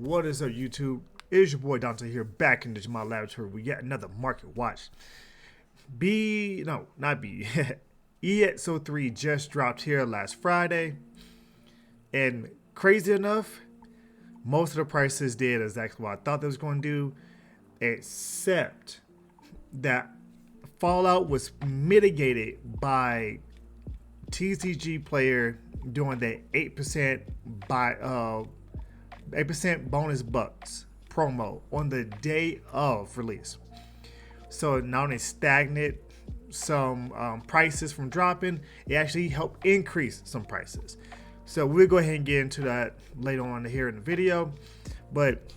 What is up, YouTube? It is your boy Dante here, back in the Jamal Laboratory with yet another market watch. EX-03 just dropped here last Friday, and crazy enough, most of the prices did exactly what I thought they was going to do, except that fallout was mitigated by TCG player doing the 8% 8% bonus bucks promo on the day of release. So not only stagnant some prices from dropping, it actually helped increase some prices. So we'll go ahead and get into that later on here in the video. But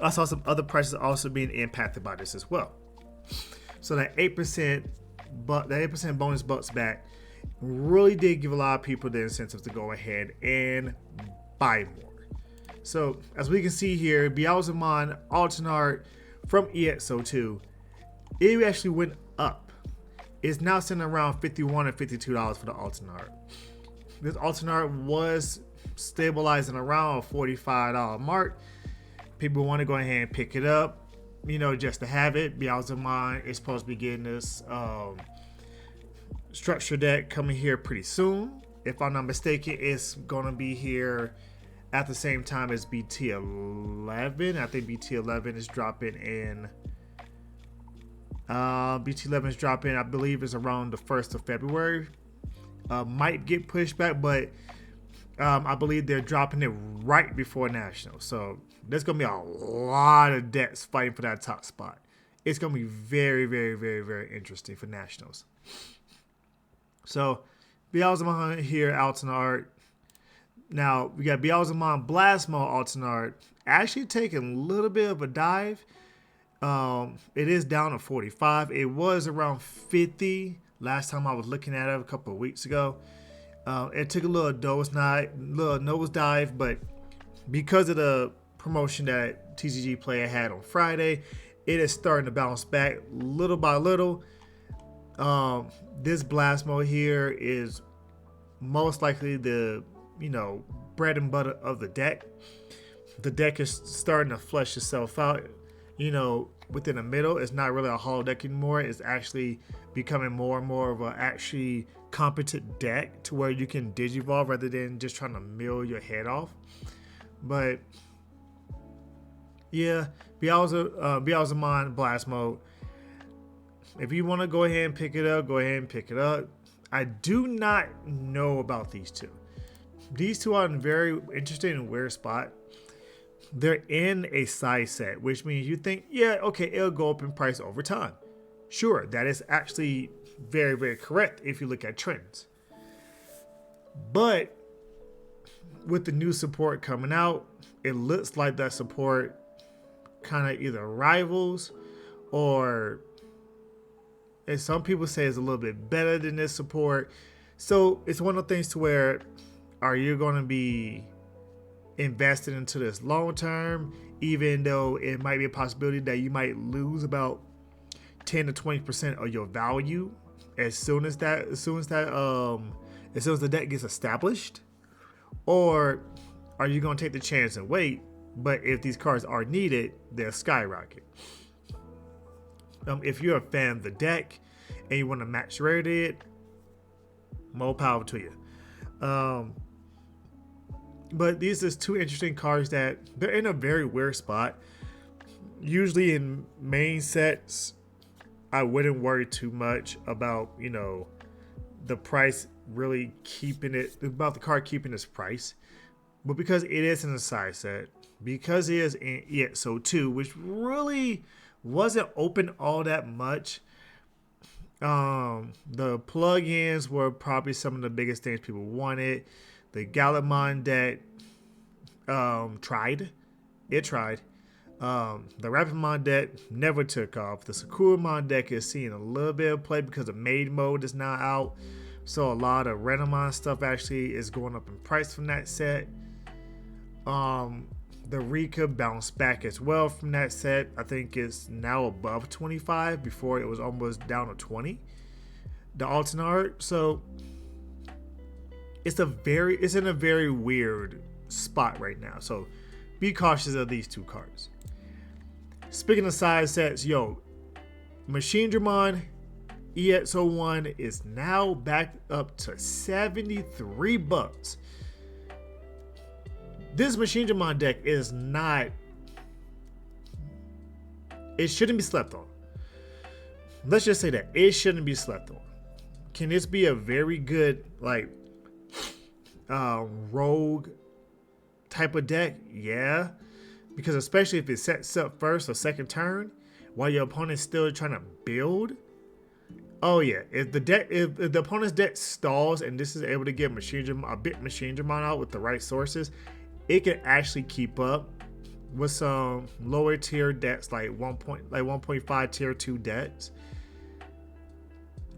I saw some other prices also being impacted by this as well. So that 8% bonus bucks back really did give a lot of people the incentive to go ahead and buy more. So as we can see here, Beelzemon alternate art from EX-02, it actually went up. It's now sitting around $51 and $52 for the alternate art. This alternate art was stabilizing around a $45 mark. People want to go ahead and pick it up, you know, just to have it. Beelzemon is supposed to be getting this structure deck coming here pretty soon. If I'm not mistaken, it's gonna be here at the same time as BT11. I think BT11 is dropping in. BT11 is dropping, I believe, is around the 1st of February. Might get pushed back, but I believe they're dropping it right before National. So there's gonna be a lot of decks fighting for that top spot. It's gonna be very, very, very, very interesting for Nationals. So Beelzemon here, alternate art. Now we got Beelzemon Blast Mode alternate art, actually taking a little bit of a dive. It is down to 45. It was around 50 last time I was looking at it a couple of weeks ago. It took a little nose dive, but because of the promotion that TCG Player had on Friday, it is starting to bounce back little by little. This blast mode here is most likely the, you know, bread and butter of the deck. The deck is starting to flesh itself out, you know, within the middle. It's not really a hollow deck anymore. It's actually becoming more and more of a actually competent deck to where you can digivolve rather than just trying to mill your head off. But yeah, Beelzemon blast mode. If you want to go ahead and pick it up, go ahead and pick it up. I do not know about these two. These two are in a very interesting and weird spot. They're in a size set, which means you think, yeah, okay, it'll go up in price over time. Sure, that is actually very, very correct if you look at trends. But with the new support coming out, it looks like that support kind of either rivals or, and some people say it's a little bit better than this support. So it's one of the things to where, are you going to be invested into this long term, even though it might be a possibility that you might lose about 10 to 20% of your value as soon as the deck gets established? Or are you going to take the chance and wait, but if these cards are needed, they'll skyrocket? If you're a fan of the deck and you want to match rarity it, more power to you. But these are two interesting cards that they're in a very weird spot. Usually in main sets, I wouldn't worry too much about, you know, the price really keeping it, about the card keeping its price. But because it is in a side set, because it is in EX-02, which really wasn't open all that much, the plugins were probably some of the biggest things people wanted. The Galamon deck tried. The Rapidmon deck never took off. The Sakuramon deck is seeing a little bit of play because the Maid mode is now out. So a lot of Renamon stuff actually is going up in price from that set. The Rika bounced back as well from that set. I think it's now above 25. Before it was almost down to 20. The alternate art. So it's in a very weird spot right now. So be cautious of these two cards. Speaking of side sets, yo, Machine Dramon EX-01 is now back up to $73. This Machine Dramon deck is not, it shouldn't be slept on. Let's just say that it shouldn't be slept on. Can this be a very good like rogue type of deck? Yeah, because especially if it sets up first or second turn while your opponent's still trying to build. Oh yeah, if the opponent's deck stalls and this is able to get Machine Dramon out with the right sources, it can actually keep up with some lower tier decks like 1.5 tier 2 decks.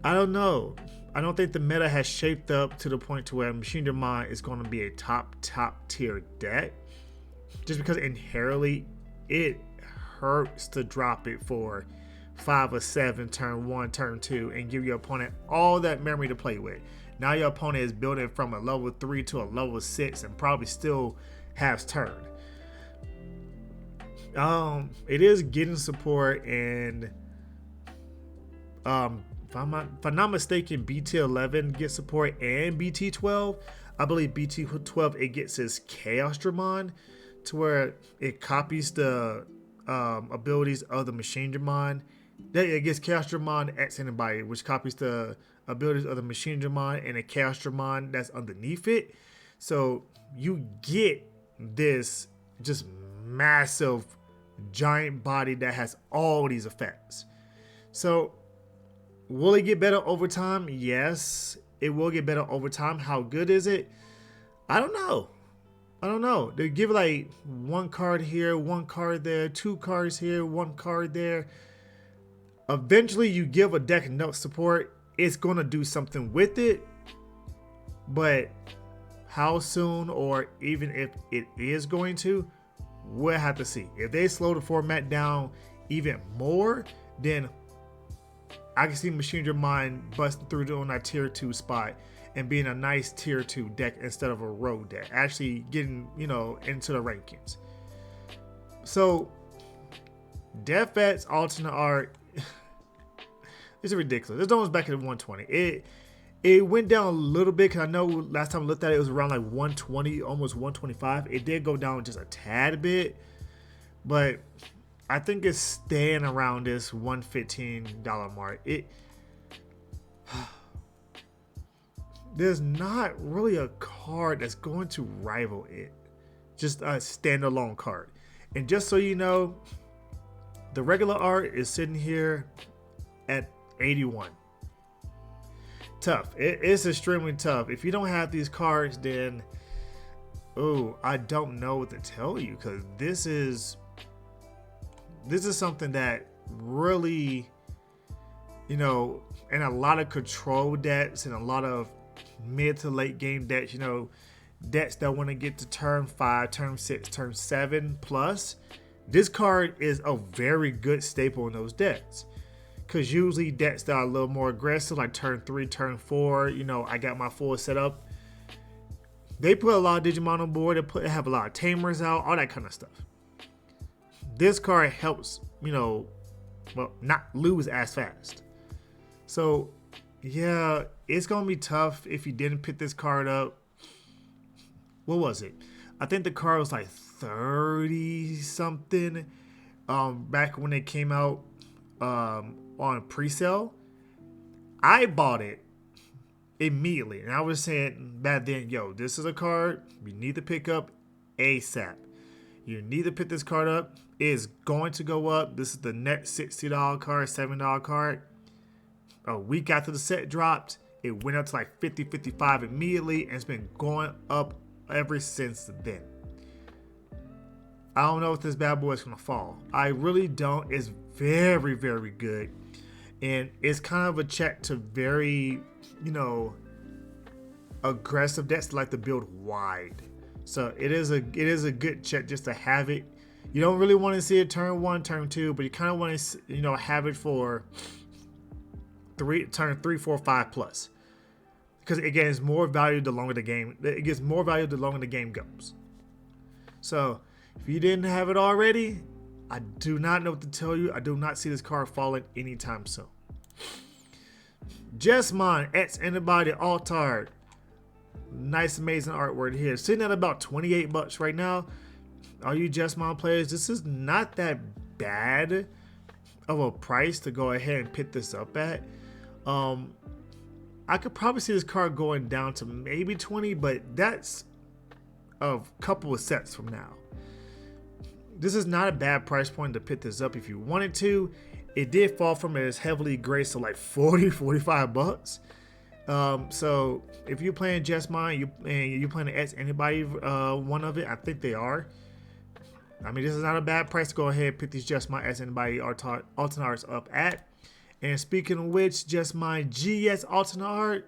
I don't know. I don't think the meta has shaped up to the point to where Machine Dramon is going to be a top tier deck, just because inherently it hurts to drop it for 5 or 7 turn 1, turn 2, and give your opponent all that memory to play with. Now your opponent is building from a level 3 to a level 6 and probably still has turn. It is getting support, and if I'm not mistaken, BT11 gets support and BT12. I believe BT12 it gets his Chaos Dramon, to where it copies the abilities of the Machine Dramon. It gets Chaos Dramon X Antibody, which copies the abilities of the Machine Dramon and a Chaos Dramon that's underneath it. So you get this just massive giant body that has all these effects. So will it get better over time? Yes, it will get better over time. How good is it? I don't know. They give like 1 card here, 1 card there, 2 cards here, 1 card there. Eventually you give a deck enough support, it's going to do something with it. But how soon, or even if it is going to, we'll have to see. If they slow the format down even more, then I can see Machine Dramon busting through on that tier 2 spot and being a nice tier 2 deck instead of a rogue deck, actually getting, into the rankings. So Death Vets alternate art, it's ridiculous. It's almost back at 120. It went down a little bit, because I know last time I looked at it, it was around like 120, almost 125. It did go down just a tad bit, but I think it's staying around this $115 mark. There's not really a card that's going to rival it. Just a standalone card. And just so you know, the regular art is sitting here at 81. Tough. It's extremely tough. If you don't have these cards, then I don't know what to tell you, because this is something that really, in a lot of control decks and a lot of mid to late game decks, decks that want to get to turn 5, turn 6, turn 7 plus, this card is a very good staple in those decks. Because usually decks that are a little more aggressive, like turn 3, turn 4, I got my full setup, they put a lot of Digimon on board, they have a lot of Tamers out, all that kind of stuff. This card helps, not lose as fast. So yeah, it's gonna be tough if you didn't pick this card up. What was it? I think the card was like 30 something back when it came out on pre-sale. I bought it immediately, and I was saying back then, yo, this is a card you need to pick up ASAP. You need to pick this card up. It is going to go up. This is the next $60 card, $7 card. A week after the set dropped, it went up to like 50, 55 immediately, and it's been going up ever since then. I don't know if this bad boy is going to fall. I really don't. It's very, very good. And it's kind of a check to very, aggressive decks that like to build wide. So it is a good check just to have it. You don't really want to see it turn 1, turn 2, but you kind of want to, have it for turn 3, 4, 5 plus. Because it gains more value the longer the game. It gets more value the longer the game goes. So If you didn't have it already, I do not know what to tell you. I do not see this card falling anytime soon. Jesmon, X Antibody Altard. Nice, amazing artwork here. Sitting at about 28 bucks right now. All you Jesmon players, this is not that bad of a price to go ahead and pick this up at. I could probably see this card going down to maybe 20, but that's a couple of sets from now. This is not a bad price point to pick this up if you wanted to. It did fall from its heavily graced to like 40-45 bucks. So if you're playing Jesmon and you're playing the X Anybody one of it, I think they are. I mean, this is not a bad price to go ahead and pick these Jesmon X Anybody alternate arts up at. And speaking of which, Jesmon GS alternate art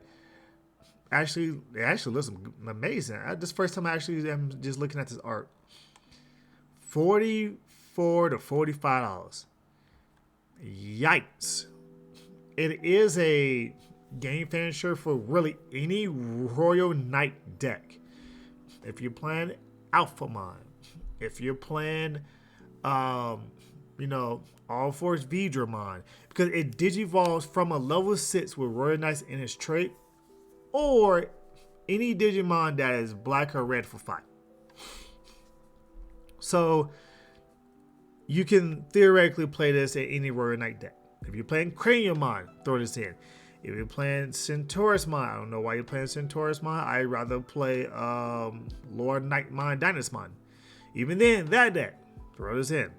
it actually looks amazing. This first time I actually am just looking at this art. $44 to $45. Yikes. It is a game finisher for really any Royal Knight deck. If you're playing Alphamon, if you're playing All Force Vidramon, because it digivolves from a level 6 with Royal Knights in its trait, or any Digimon that is black or red for 5. So you can theoretically play this in any Royal Knight deck. If you're playing Craniumon, throw this in. If you're playing Centaurusmon, I don't know why you're playing Centaurusmon. I'd rather play Lord Knightmon, Dynasmon. Even then, that deck, throw this in.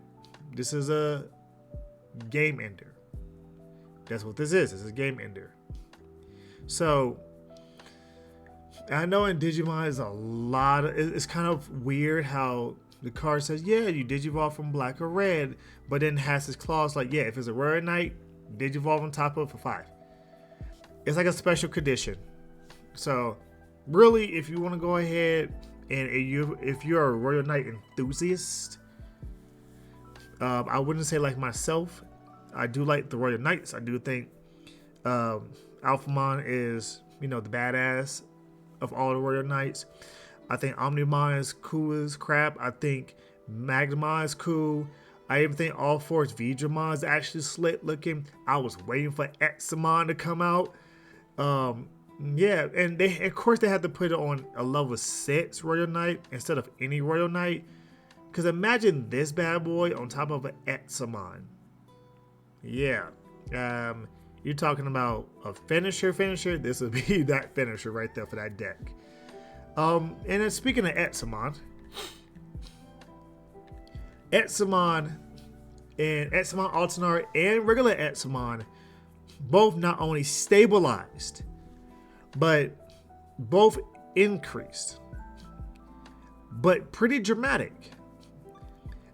This is a game ender. That's what this is. This is a game ender. So I know in Digimon is a lot of, it's kind of weird how the card says, yeah, you digivolve from black or red, but then has this clause like, yeah, if it's a Royal Knight, digivolve on top of it for 5. It's like a special condition. So really, if you want to go ahead and if you're a Royal Knight enthusiast, I wouldn't say like myself. I do like the Royal Knights. I do think Alphamon is, the badass of all the Royal Knights. I think Omnimon is cool as crap. I think Magnemon is cool. I even think All Force Vidramon is actually slick looking. I was waiting for Examon to come out. Yeah, and of course they had to put it on a level 6 Royal Knight instead of any Royal Knight. Because imagine this bad boy on top of an Examon. Yeah. You're talking about a finisher. This would be that finisher right there for that deck. And then speaking of Examon and Examon Alternate and regular Examon both not only stabilized, but both increased. But pretty dramatic.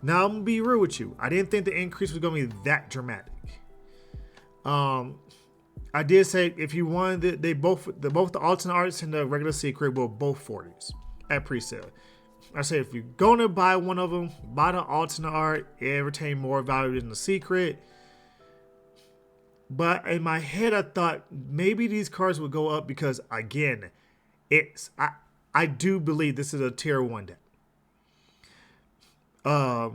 Now I'm gonna be real with you. I didn't think the increase was gonna be that dramatic. I did say if you wanted, both the alternate arts and the regular secret were both 40s at pre-sale. I said if you're gonna buy one of them, buy the alternate art. It retain more value than the secret. But in my head, I thought maybe these cards would go up because again, I do believe this is a tier 1 deck. I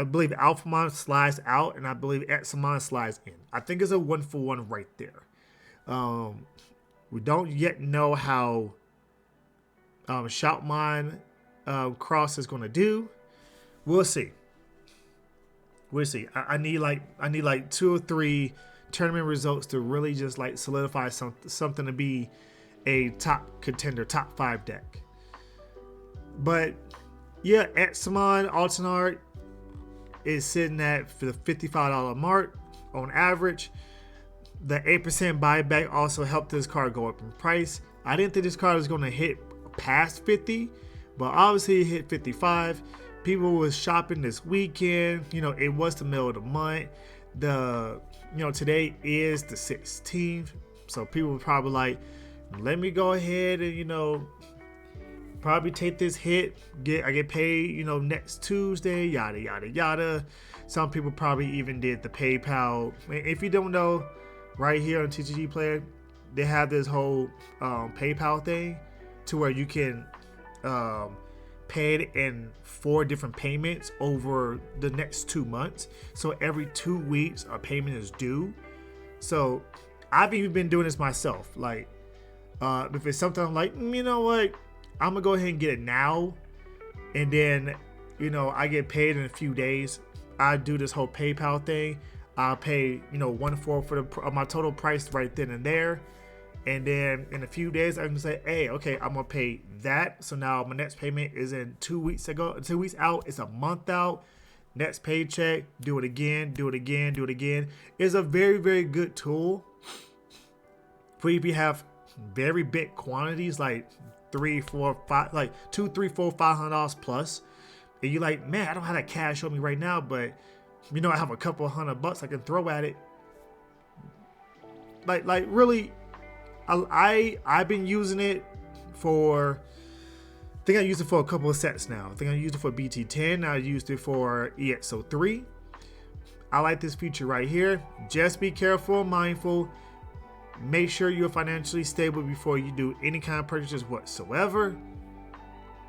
believe Alphamon slides out, and I believe Examon slides in. I think it's a 1-for-1 right there. We don't yet know how Shoutmon Cross is going to do. We'll see. I need like 2 or 3 tournament results to really just like solidify something to be a top contender, top 5 deck. But yeah, Examon alternate art is sitting at for the $55 mark on average. The 8% buyback also helped this card go up in price. I didn't think this card was going to hit past 50, but obviously it hit 55. People was shopping this weekend. It was the middle of the month. Today is the 16th, so people were probably like, let me go ahead and probably take this hit. I get paid next Tuesday, yada yada yada. Some people probably even did the PayPal. If you don't know, right here on TCG Player, they have this whole PayPal thing to where you can pay it in 4 different payments over the next 2 months. So every 2 weeks a payment is due. So I've even been doing this myself. Like if it's something I'm like, you know what, I'm gonna go ahead and get it now, and then I get paid in a few days. I do this whole PayPal thing. I'll pay 1/4 for my total price right then and there. And then in a few days, I can say, hey, okay, I'm gonna pay that. So now my next payment is in 2 weeks ago. 2 weeks out, it's a month out. Next paycheck, do it again, do it again, do it again. It's a very, very good tool for if you have very big quantities, like 3, 4, 5, like $200, $300, $400, $500 plus. And you're like, man, I don't have that cash on me right now, but I have a couple of $100 I can throw at it. Like really. I've been using it for, I think I used it for a couple of sets now. I think I used it for BT10. I used it for EX-03. I like this feature right here. Just be careful, mindful. Make sure you're financially stable before you do any kind of purchases whatsoever.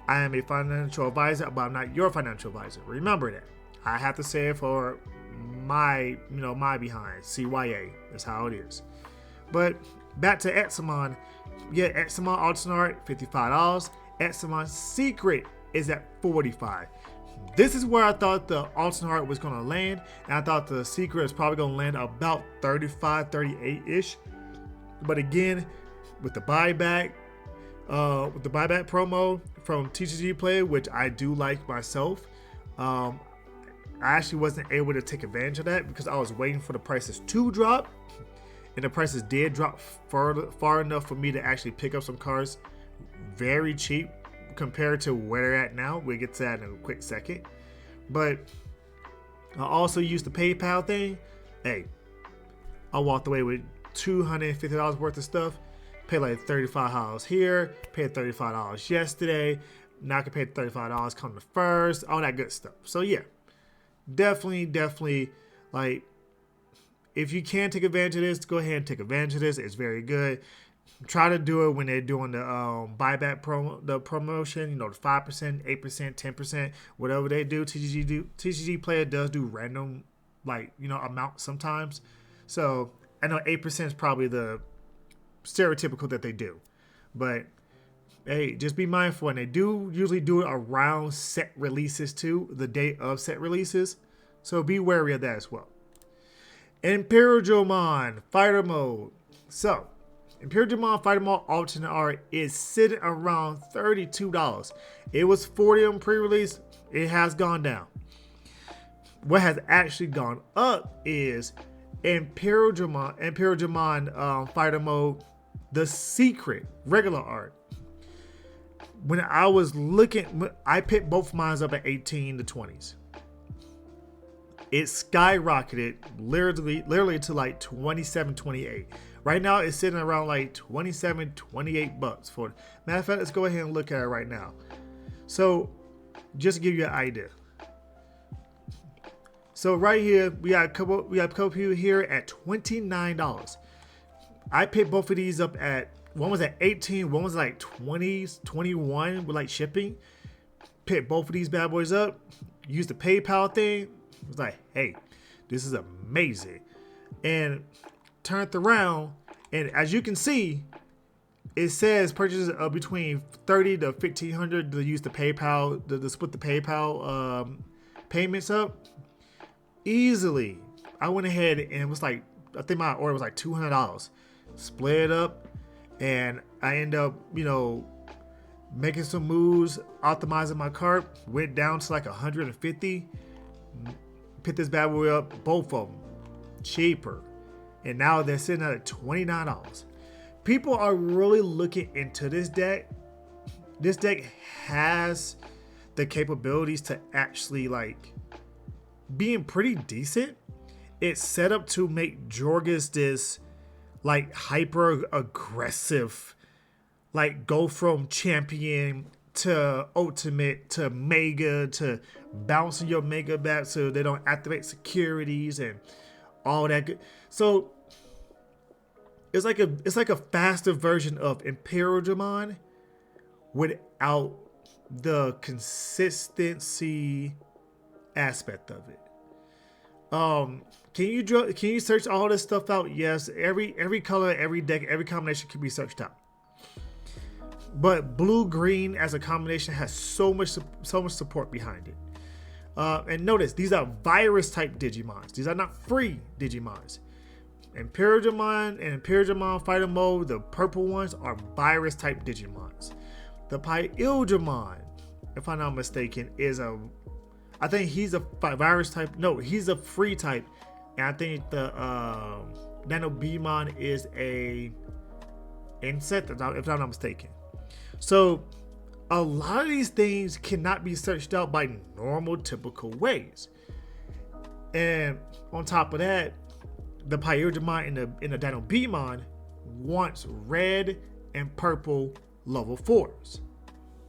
I am a financial advisor, but I'm not your financial advisor. Remember that. I have to say it for my behind. CYA. That's how it is. But back to Examon. Yeah, Examon Alternate Art, $55. Examon Secret is at $45. This is where I thought the Alternate Art was going to land. And I thought the Secret is probably going to land about 35, 38-ish. But again, with the buyback promo from TCG Play, which I do like myself, I actually wasn't able to take advantage of that because I was waiting for the prices to drop. And the prices did drop far enough for me to actually pick up some cards very cheap compared to where they're at now. We'll get to that in a quick second. But I also used the PayPal thing. Hey, I walked away with $250 worth of stuff. Paid like $35 here. Paid $35 yesterday. Now I can pay $35 come the first. All that good stuff. So yeah, definitely like, if you can take advantage of this, go ahead and take advantage of this. It's very good. Try to do it when they're doing the buyback promotion. The 5%, 8%, 10%, whatever they do. TCG Player does do random amount sometimes. So I know 8% is probably the stereotypical that they do, but hey, just be mindful. And they do usually do it around set releases too, the day of set releases. So be wary of that as well. Imperial Dramon Fighter Mode. So, Imperial Dramon Fighter Mode Alternate Art is sitting around $32. It was $40 on pre-release. It has gone down. What has actually gone up is Imperial Dramon Fighter Mode, the Secret regular art. When I was looking, I picked both of mine up at 18 to 20s. It skyrocketed literally to like 27, 28. Right now it's sitting around like 27, 28 bucks for it. Matter of fact, let's go ahead and look at it right now. So just to give you an idea. So right here we got a couple people here at $29. I picked both of these up at, one was at 18, one was like 20, 21 with like shipping. Picked both of these bad boys up, used the PayPal thing. I was like, hey, this is amazing. And turned around, and as you can see, it says purchases of between $30 to $1,500 to use the PayPal, to split the PayPal payments up. Easily, I went ahead and it was like, I think my order was like $200. Split it up, and I end up, making some moves, optimizing my cart. Went down to like 150. Picked this bad boy up, both of them cheaper, and now they're sitting at $29. People are really looking into this deck. This deck has the capabilities to actually being pretty decent. It's set up to make Jorgus this hyper aggressive, go from champion to ultimate to mega to bouncing your mega back so they don't activate securities and all that good. So it's like a faster version of Imperial Dramon without the consistency aspect of it. Can you search all this stuff out? Yes, every color, every deck, every combination can be searched out. But blue green as a combination has so much support behind it. And notice these are virus type Digimons. These are not free Digimons. Imperialdramon and Imperialdramon Fighter Mode, the purple ones, are virus type Digimons. The Pyildramon, if I'm not mistaken, I think he's a virus type. No, he's a free type. And I think the Nano Beamon is a insect, if I'm not mistaken. So a lot of these things cannot be searched out by normal, typical ways. And on top of that, the Pyildramon in the Dino Beamon wants red and purple level 4s.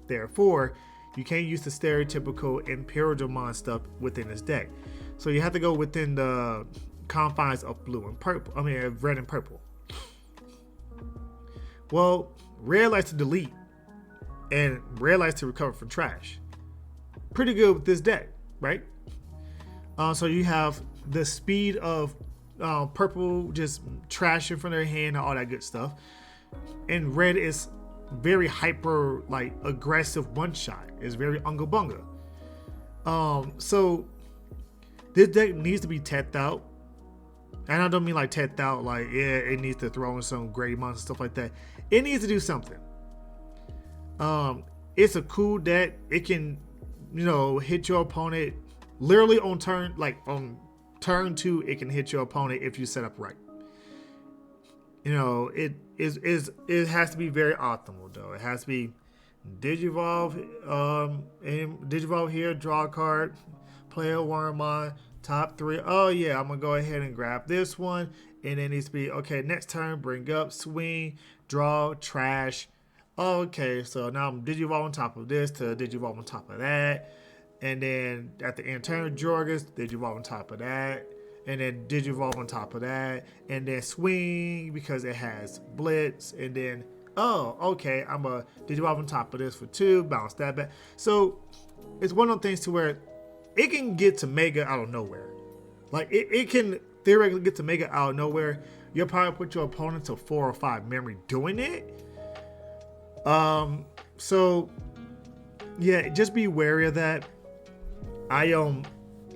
Therefore, you can't use the stereotypical Imperialdramon stuff within this deck. So you have to go within the confines of blue and purple. I mean, red and purple. Well, red likes to delete, and red likes to recover from trash. Pretty good with this deck, right? So you have the speed of purple just trash in front of their hand and all that good stuff. And red is very hyper, like aggressive one shot. It's very unga bunga. So this deck needs to be tested out. And I don't mean like tested out like, yeah, it needs to throw in some gray monsters and stuff like that. It needs to do something. It's a cool deck. It can, hit your opponent literally on turn, like on turn 2, it can hit your opponent if you set up right. It has to be very optimal though. It has to be Digivolve, and Digivolve here, draw a card, play a Wormmon, top 3. Oh yeah, I'm gonna go ahead and grab this one, and it needs to be okay. Next turn, bring up, swing, draw, trash. Okay, so now I'm Digivolve on top of this to Digivolve on top of that. And then at the end turn, Jorgus, Digivolve on top of that. And then Digivolve on top of that. And then swing because it has Blitz. And then, oh, okay, I'm a Digivolve on top of this for 2, bounce that back. So it's one of those things to where it can get to Mega out of nowhere. Like it can theoretically get to Mega out of nowhere. You'll probably put your opponent to 4 or 5 memory doing it. So yeah, just be wary of that. I am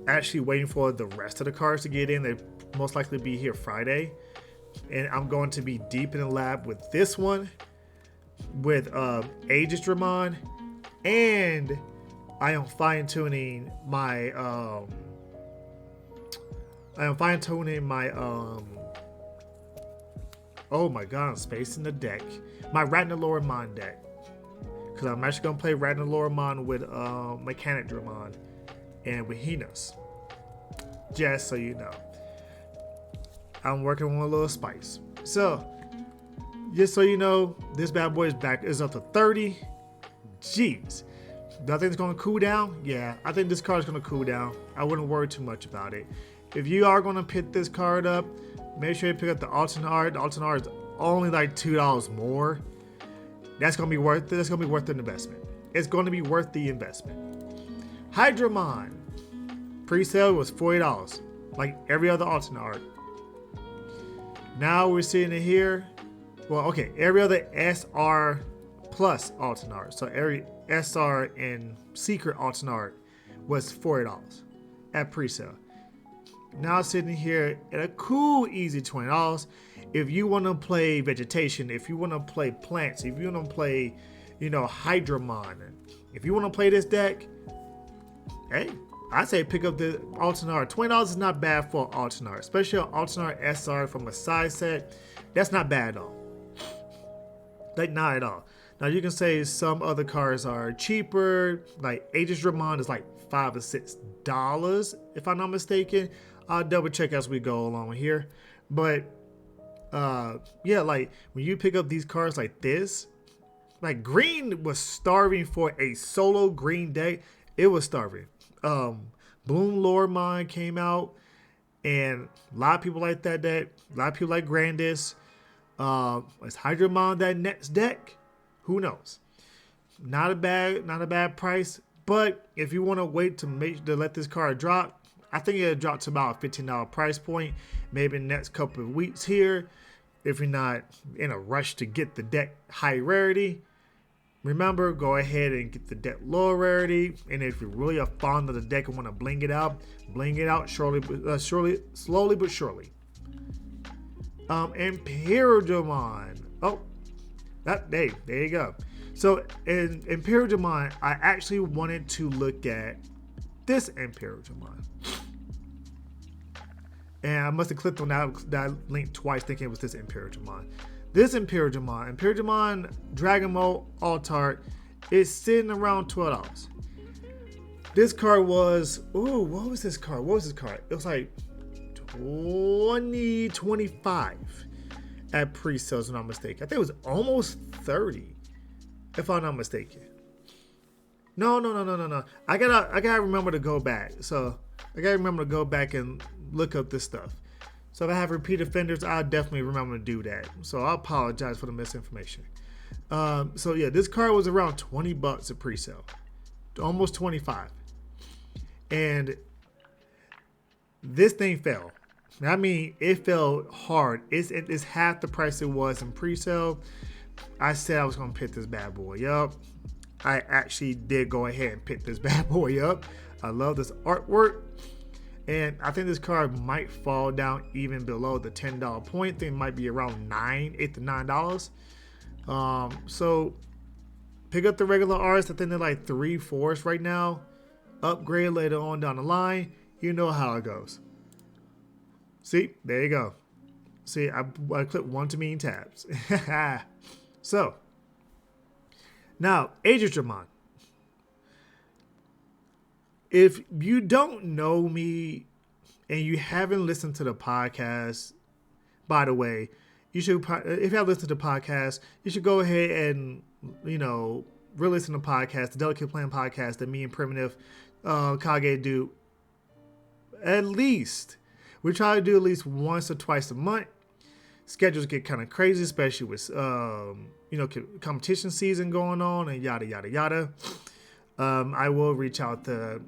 actually waiting for the rest of the cards to get in. They most likely be here Friday, and I'm going to be deep in the lab with this one, with Aegisdramon, and I am fine tuning my oh my god, I'm spacing the deck. My Ratnalorimon deck. Because I'm actually going to play Ratnalorimon with Mechanic Dramon and with Hinos. Just so you know. I'm working on a little spice. So, just so you know, this bad boy is up to 30. Jeez. Do I think it's going to cool down? Yeah, I think this card is going to cool down. I wouldn't worry too much about it. If you are going to pick this card up, make sure you pick up the alternate art. The alternate art is only like $2 more. That's going to be worth it. That's going to be worth the investment. It's going to be worth the investment. Hydramon. Pre-sale was $40. Like every other alternate art. Now we're seeing it here. Well, okay. Every other SR plus alternate art. So every SR and secret alternate art was $40 at pre-sale. Now sitting here at a cool, easy $20. If you want to play vegetation, if you want to play plants, if you want to play, Hydramon, if you want to play this deck, hey, I say pick up the alternate art. $20 is not bad for alternate art, especially an alternate art SR from a side set. That's not bad at all. Like, not at all. Now you can say some other cards are cheaper, like Aegisdramon is like $5 or $6, if I'm not mistaken. I'll double check as we go along here. But yeah, like when you pick up these cards like this, like green was starving for a solo green deck. It was starving. Bloom Lorimon came out, and a lot of people like that deck. A lot of people like Grandis. Is Hydramon that next deck? Who knows? not a bad price. But if you want to wait to let this card drop, I think it'll drop to about a $15 price point, maybe in the next couple of weeks here. If you're not in a rush to get the deck high rarity, remember, go ahead and get the deck low rarity. And if you're really a fond of the deck and want to bling it out slowly but surely. Imperial Dramon. Oh, there you go. So in Imperial Dramon, I actually wanted to look at this Imperial Dramon. And I must have clicked on that link twice thinking it was this Imperial Dramon. This Imperial Dramon Dragon Mode Altart is sitting around $12. This card was, what was this card? It was like 25 at pre-sales, if I'm not mistaken. I think it was almost 30, if I'm not mistaken. No. I gotta remember to go back. So I gotta remember to go back and look up this stuff. So if I have repeat offenders, I'll definitely remember to do that. So I apologize for the misinformation. So yeah, this card was around $20 at pre-sale, almost 25, and this thing fell. I mean, it fell hard. It's half the price it was in pre-sale. I said I was gonna pick this bad boy up. I actually did go ahead and pick this bad boy up. I love this artwork. And I think this card might fall down even below the $10 point. I think it might be around $8 to $9. So pick up the regular arts. I think they're like $3-4 right now. Upgrade later on down the line. You know how it goes. See, there you go. See, I clicked one too many tabs. So now, Aegis Dramon. If you don't know me and you haven't listened to the podcast, by the way, you should. If you have listened to the podcast, you should go ahead and re-listen to the podcast, the Delicate Plan podcast that me and Primitive Kage do. At least we try to do at least once or twice a month. Schedules get kind of crazy, especially with competition season going on and yada yada yada. I will reach out to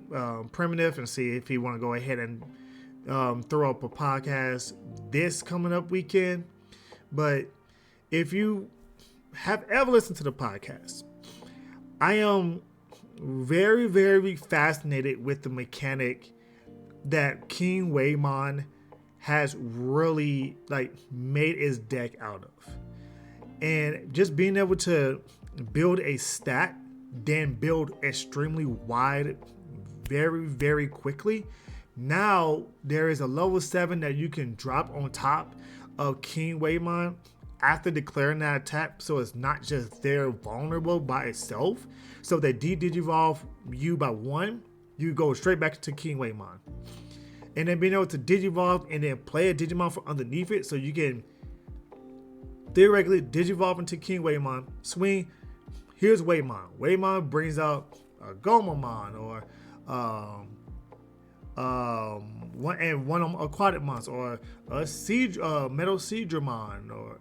Primitive and see if he want to go ahead and throw up a podcast this coming up weekend. But if you have ever listened to the podcast, I am very, very fascinated with the mechanic that King Waymon has really made his deck out of. And just being able to build a stack, then build extremely wide very, very quickly. Now there is a level 7 that you can drop on top of King Waymon after declaring that attack, so it's not just there vulnerable by itself. So they de-digivolve you by 1, you go straight back to King Waymon. And then being able to digivolve and then play a Digimon from underneath it, so you can theoretically digivolve into King Waymon, swing. Here's Waymon. Waymon brings out a Gomamon or one aquatic monster or a Metal Seadramon or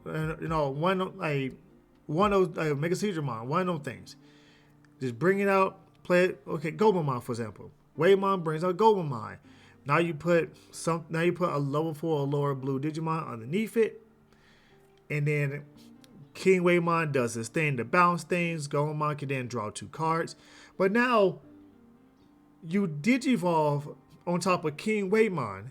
one of Mega Seadramon, one of those things. Just bring it out, play it. Okay, Gomamon for example. Waymon brings out Gomamon. Now you put a level 4 or lower blue Digimon underneath it, and then King Waymon does his thing to bounce things. Gomamon can then draw 2 cards. But now you digivolve on top of King Waymon,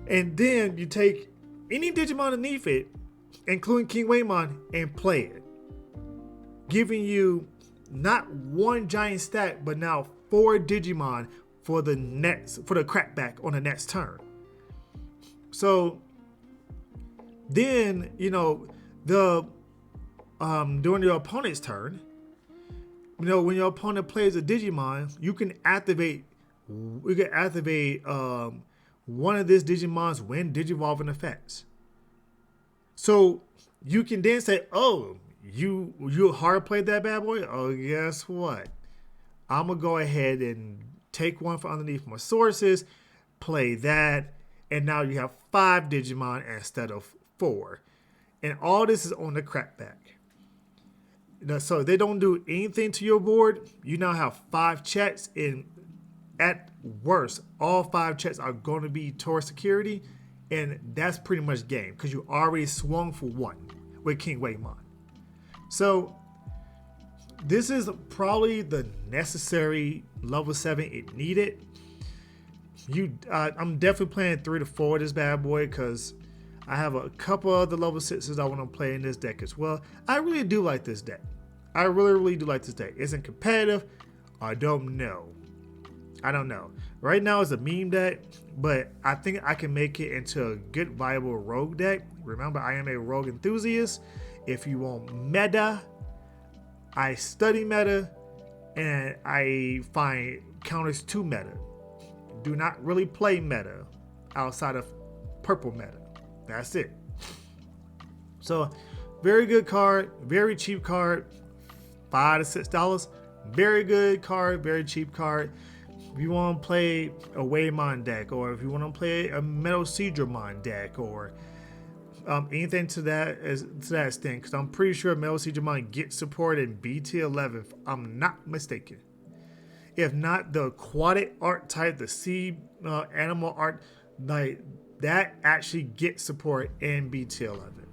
and then you take any Digimon underneath it, including King Waymon, and play it, giving you not 1 giant stack, but now 4 Digimon for the crackback on the next turn. So then during your opponent's turn, when your opponent plays a Digimon, you can activate one of this Digimon's when Digivolving effects. So you can then say, oh, you hard played that bad boy? Oh, guess what? I'm gonna go ahead and take one from underneath my sources, play that, and now you have 5 Digimon instead of 4. And all this is on the crackback. So if they don't do anything to your board, you now have 5 checks, and at worst, all 5 checks are going to be towards security, and that's pretty much game because you already swung for 1 with King Waymon. So this is probably the necessary level 7 it needed. I'm definitely playing 3 to 4 this bad boy because I have a couple other level 6s I want to play in this deck as well. I really do like this deck. I really do like this deck. Isn't competitive? I don't know. Right now it's a meme deck, but I think I can make it into a good viable rogue deck. Remember, I am a rogue enthusiast. If you want meta, I study meta and I find counters to meta. Do not really play meta outside of purple meta. That's it. So, very good card, very cheap card, $5 to $6. Very good card, very cheap card. If you want to play a Waymon deck, or if you want to play a Metal Seedramon deck, or anything to that extent, because I'm pretty sure Metal Seedramon gets support in BT11, if I'm not mistaken. If not, the aquatic art type, the sea animal art, like that actually gets support in BT11.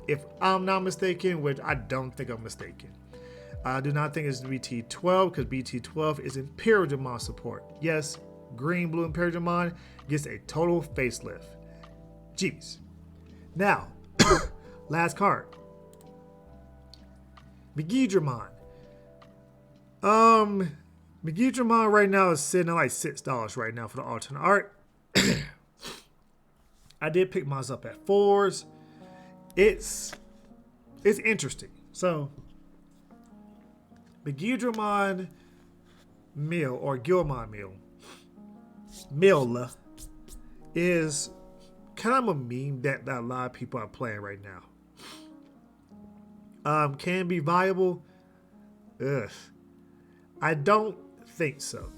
If I'm not mistaken, which I don't think I'm mistaken. I do not think it's BT12 because BT12 is Imperial Dramon support. Yes, green, blue Imperial Dramon gets a total facelift. Jeez. Now, last card. Megidramon. Megidramon right now is sitting at like $6 right now for the alternate art. I did pick mine up at 4s. It's interesting. So, Megidramon Mill or Gilmon Mill is kind of a meme that a lot of people are playing right now. Can it be viable? Ugh. I don't think so.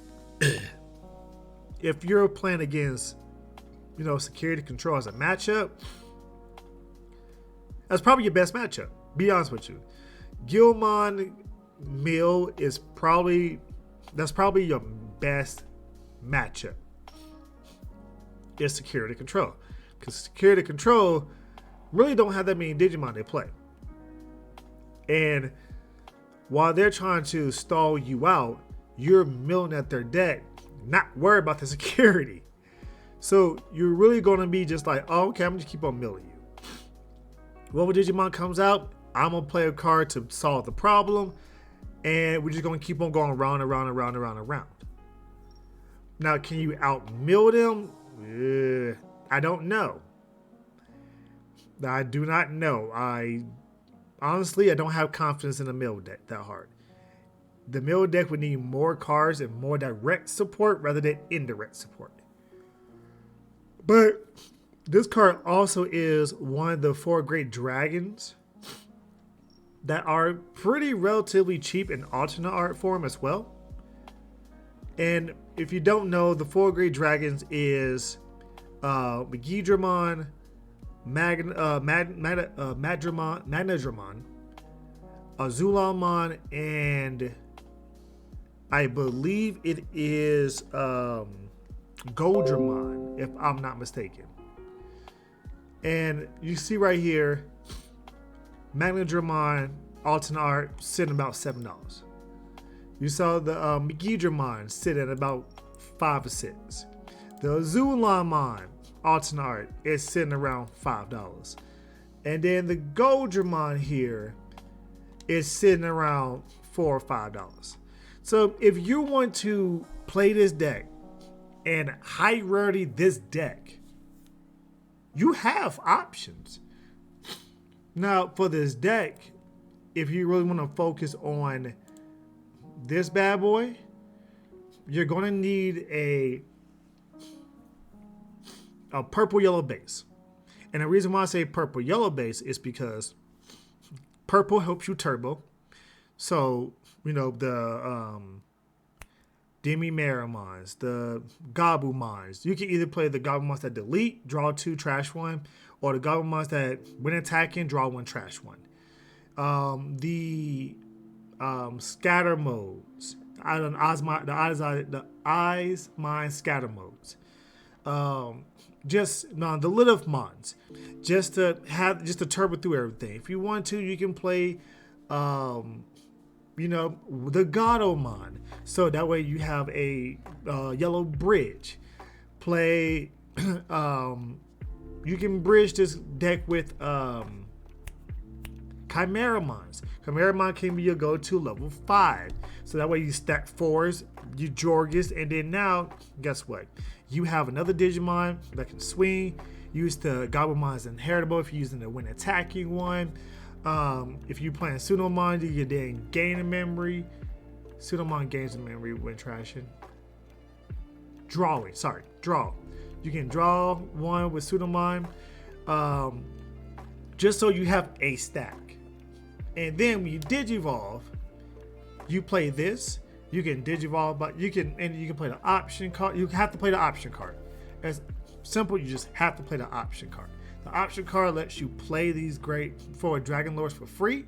If you're playing against, security control as a matchup, that's probably your best matchup. Be honest with you. Gilmon Mill is probably your best matchup. Is security control. Because security control really don't have that many Digimon they play. And while they're trying to stall you out, you're milling at their deck, not worried about the security. So you're really going to be just like, oh, okay, I'm just keep on milling you. Whatever Digimon comes out, I'm going to play a card to solve the problem. And we're just going to keep on going round and round and round and round and round. Now, can you out-mill them? I don't know. I do not know. Honestly, I don't have confidence in the mill deck that hard. The mill deck would need more cards and more direct support rather than indirect support. But this card also is one of the 4 great dragons that are pretty relatively cheap in alternate art form as well. And if you don't know, the 4 great dragons is Megidramon, Magnadramon, Azulamon, and I believe it is Goldramon, if I'm not mistaken. And you see right here, Magnadramon alternate art sitting about $7. You saw the Megidramon sitting at about 5 or 6. The Azulamon alternate art is sitting around $5. And then the Goldramon here is sitting around $4 or $5. So if you want to play this deck and high rarity this deck, you have options. Now for this deck, if you really want to focus on this bad boy, you're going to need a purple yellow base. And the reason why I say purple yellow base is because purple helps you turbo. So, the Demi-Marimons, the Gabumons. You can either play the Gabumons that delete, draw 2, trash 1, or the Gabumons that, when attacking, draw 1, trash 1. The scatter modes, the eyes, mind scatter modes. Just the little mons, just to turbo through everything. If you want to, you can play, the Gatomon, so that way you have a yellow bridge. Play, you can bridge this deck with Chimeramons. Chimeramon can be your go-to level 5. So that way you stack 4s, you Jorgus, and then now, guess what? You have another Digimon that can swing. Use the Gabumon's inheritable if you're using the when attacking one. If you're playing Pseudomon, you can then gain a memory. Pseudomon gains a memory when trashing. Draw. You can draw one with Pseudomon, just so you have a stack. And then when you Digivolve, you play this. You can Digivolve, but you can play the option card. You have to play the option card. It's simple. You just have to play the option card. The option card lets you play these great for Dragon Lords for free,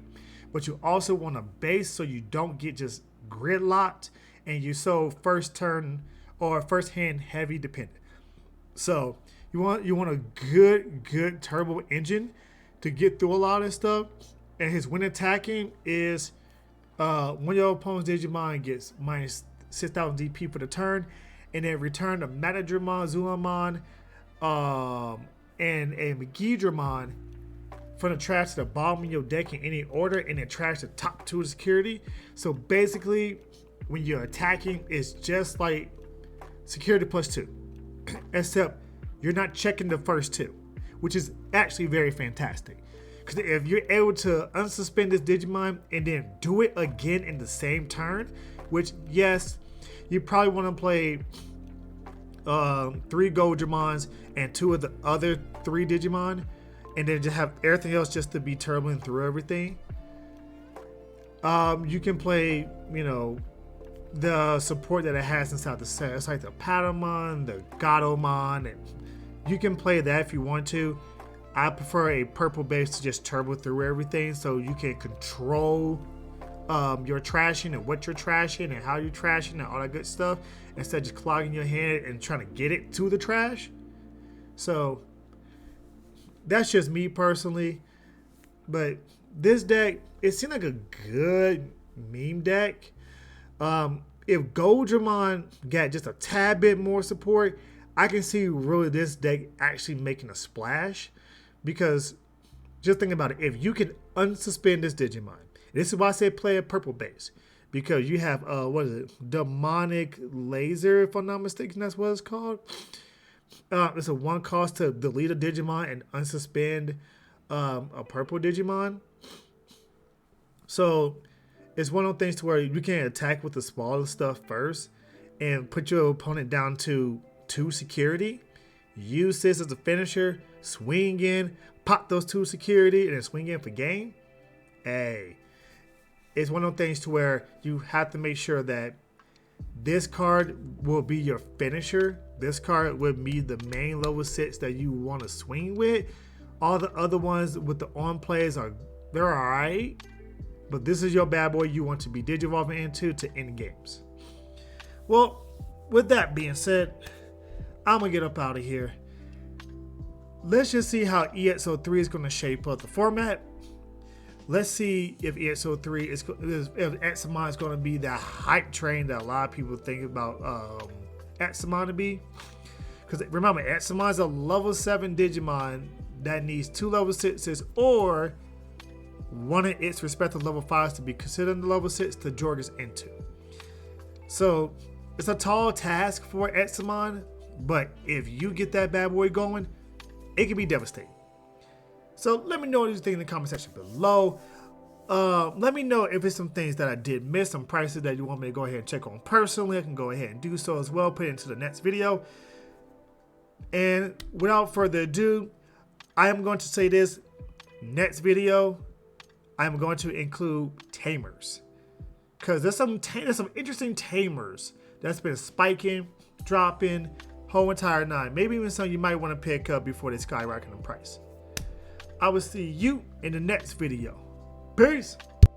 but you also want a base so you don't get just gridlocked and you so first turn or first hand heavy dependent. So you want a good turbo engine to get through a lot of stuff. And his when attacking is when your opponent's Digimon gets minus 6,000 DP for the turn, and then return a Manadramon, Zulamon, and a Megidramon from the trash to the bottom of your deck in any order, and then trash the top 2 security. So basically, when you're attacking, it's just like security +2, except you're not checking the first 2, which is actually very fantastic. Because if you're able to unsuspend this Digimon and then do it again in the same turn, which, yes, you probably want to play 3 Goldramons and 2 of the other 3 Digimon, and then just have everything else just to be turboing through everything. You can play, the support that it has inside the set. It's like the Patamon, the Gatomon, and you can play that if you want to. I prefer a purple base to just turbo through everything so you can control your trashing and what you're trashing and how you're trashing and all that good stuff instead of just clogging your hand and trying to get it to the trash. So that's just me personally. But this deck, it seemed like a good meme deck. If Goldramon got just a tad bit more support, I can see really this deck actually making a splash. Because just think about it, if you can unsuspend this Digimon, this is why I say play a purple base, because you have demonic laser, if I'm not mistaken, that's what it's called. It's a 1 cost to delete a Digimon and unsuspend a purple Digimon. So it's one of those things to where you can attack with the smaller stuff first and put your opponent down to 2 security. Use this as a finisher, swing in, pop those 2 security, and then swing in for game. Hey, it's one of those things to where you have to make sure that this card will be your finisher. This card will be the main level 6 that you want to swing with. All the other ones with the on plays they're alright, but this is your bad boy you want to be digivolving into to end games. Well, with that being said, I'm gonna get up out of here. Let's just see how EX-03 is gonna shape up the format. Let's see if EX-03 if Examon is gonna be that hype train that a lot of people think about Examon to be. Because remember, Examon is a level 7 Digimon that needs 2 level 6s or one of its respective level 5s to be considered the level 6 to Jorgus into. So it's a tall task for Examon. But if you get that bad boy going, it can be devastating. So let me know what you think in the comment section below. Let me know if it's some things that I did miss, some prices that you want me to go ahead and check on personally. I can go ahead and do so as well, put it into the next video. And without further ado, I am going to say this. Next video, I'm going to include tamers. Because there's some interesting tamers that's been spiking, dropping, whole entire 9. Maybe even some you might want to pick up before they skyrocket in price. I will see you in the next video. Peace.